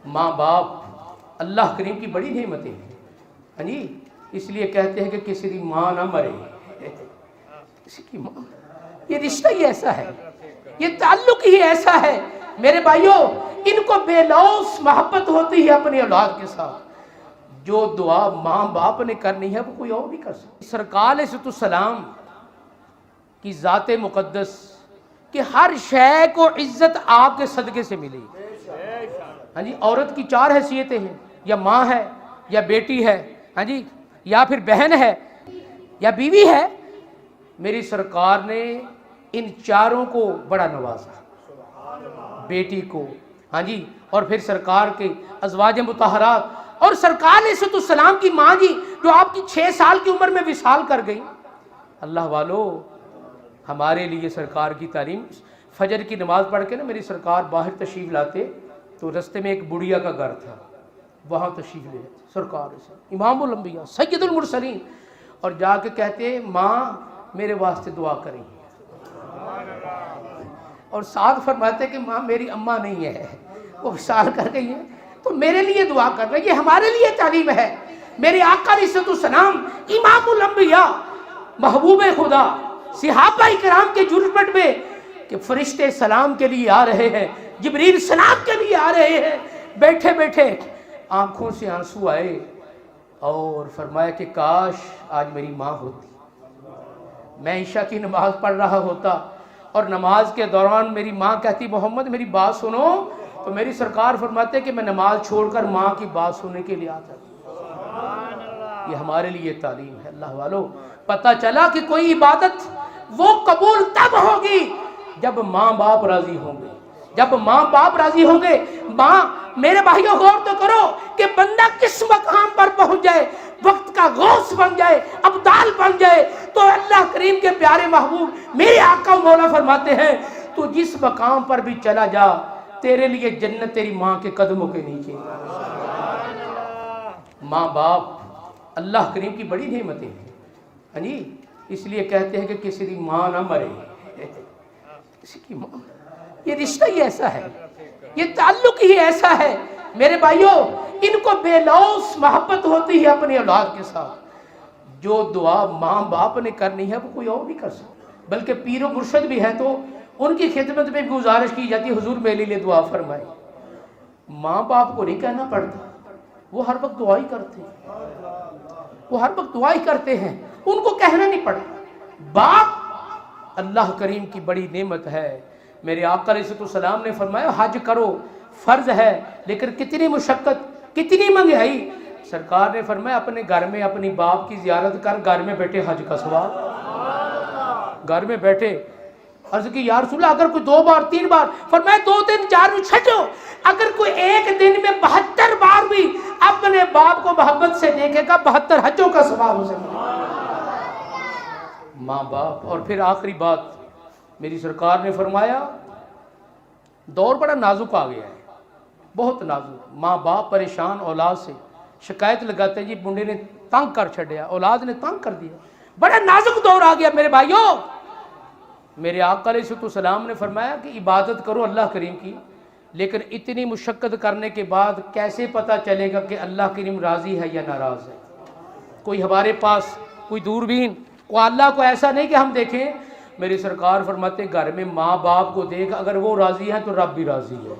ماں باپ اللہ کریم کی بڑی نعمتیں ہیں، ہاں جی، اس لیے کہتے ہیں کہ کسی کی ماں نہ مرے، کسی کی ماں، یہ رشتہ ہی ایسا ہے، یہ تعلق ہی ایسا ہے میرے بھائیوں، ان کو بے لوث محبت ہوتی ہے اپنی اولاد کے ساتھ، جو دعا ماں باپ نے کرنی ہے وہ کوئی اور نہیں کر سکتا۔ سرکار علیہ السلام کی ذات مقدس کہ ہر شے کو عزت آپ کے صدقے سے ملی، ہاں جی، عورت کی 4 حیثیتیں ہیں، یا ماں ہے، یا بیٹی ہے، ہاں جی، یا پھر بہن ہے، یا بیوی ہے۔ میری سرکار نے ان 4 کو بڑا نوازا، بیٹی کو، ہاں جی، اور پھر سرکار کے ازواج مطہرات، اور سرکار علیہ السلام کی ماں جی جو آپ کی 6 سال کی عمر میں وصال کر گئی۔ اللہ والو، ہمارے لیے سرکار کی تعلیم، فجر کی نماز پڑھ کے نا میری سرکار باہر تشریف لاتے تو رستے میں ایک بڑھیا کا گھر تھا، وہاں تشریف لے جاتے سرکار امام الانبیاء سید المرسلین، اور جا کے کہتے ماں میرے واسطے دعا کریں، اور ساتھ فرماتے کہ ماں میری اماں نہیں ہے، وہ وصال کر گئی ہے تو میرے لیے دعا کر رہے۔ یہ ہمارے لیے تعلیم ہے۔ میرے آقا علیہ السلام امام الانبیاء، محبوب خدا، صحابہ کرام کے جھرمٹ میں کہ فرشتے سلام کے لیے آ رہے ہیں، جبریل سلام کے لیے آ رہے ہیں، بیٹھے بیٹھے آنکھوں سے آنسو آئے اور فرمایا کہ کاش آج میری ماں ہوتی، میں عشاء کی نماز پڑھ رہا ہوتا اور نماز کے دوران میری ماں کہتی محمد میری بات سنو، تو میری سرکار فرماتے کہ میں نماز چھوڑ کر ماں کی بات سننے کے لیے آتا۔ یہ ہمارے لیے تعلیم ہے۔ اللہ والو، پتہ چلا کہ کوئی عبادت وہ قبول تب ہوگی جب ماں باپ راضی ہوں گے، جب ماں باپ راضی ہوں گے۔ ماں، میرے بھائیوں غور تو کرو کہ بندہ کس مقام پر پہنچ جائے، وقت کا غوث بن جائے، ابدال بن جائے، تو اللہ کریم کے پیارے محبوب میرے آقا مولا فرماتے ہیں تو جس مقام پر بھی چلا جا تیرے لیے جنت تیری ماں کے قدموں کے نیچے۔ ماں باپ اللہ کریم کی بڑی نعمتیں ہیں، ہاں جی، اس لیے کہتے ہیں کہ کسی کی ماں نہ مرے، کسی کی ماں، یہ رشتہ ہی ایسا ہے، یہ تعلق ہی ایسا ہے میرے بھائیوں، ان کو بے لوث محبت ہوتی ہے اپنی اولاد کے ساتھ، جو دعا ماں باپ نے کرنی ہے وہ کوئی اور نہیں کر سکتا۔ بلکہ پیر و مرشد بھی ہیں تو ان کی خدمت میں بھی گزارش کی جاتی ہے حضور میرے لیے دعا فرمائے۔ ماں باپ کو نہیں کہنا پڑتا، وہ ہر وقت دعا ہی کرتے ہیں، وہ ہر وقت دعا ہی کرتے ہیں، ان کو کہنا نہیں پڑتا۔ باپ اللہ کریم کی بڑی نعمت ہے۔ میرے آقا علیہ السلام نے فرمایا حج کرو، فرض ہے، لیکن کتنی مشقت، کتنی مہنگائی۔ سرکار نے فرمایا اپنے گھر میں اپنی باپ کی زیارت کر، گھر میں بیٹھے حج کا ثواب، گھر میں بیٹھے۔ عرض کی یا رسول اللہ اگر کوئی 2 بار 3 بار، فرمایا 2 3 4 میں چھٹو، اگر کوئی ایک دن میں 72 بار بھی اپنے باپ کو محبت سے دیکھے گا 72 حجوں کا ثواب اسے ملے گا۔ ماں باپ، اور پھر آخری بات میری سرکار نے فرمایا دور بڑا نازک آ گیا ہے، بہت نازک، ماں باپ پریشان اولاد سے، شکایت لگاتے ہیں جی منڈے نے تنگ کر چھڑیا، اولاد نے تنگ کر دیا، بڑا نازک دور آ گیا میرے بھائیوں۔ میرے آقا علیہ السلام نے فرمایا کہ عبادت کرو اللہ کریم کی، لیکن اتنی مشقت کرنے کے بعد کیسے پتہ چلے گا کہ اللہ کریم راضی ہے یا ناراض ہے؟ کوئی ہمارے پاس کوئی دوربین، کوئی اللہ کو ایسا نہیں کہ ہم دیکھیں۔ میری سرکار فرماتے گھر میں ماں باپ کو دیکھ، اگر وہ راضی ہیں تو رب بھی راضی ہے۔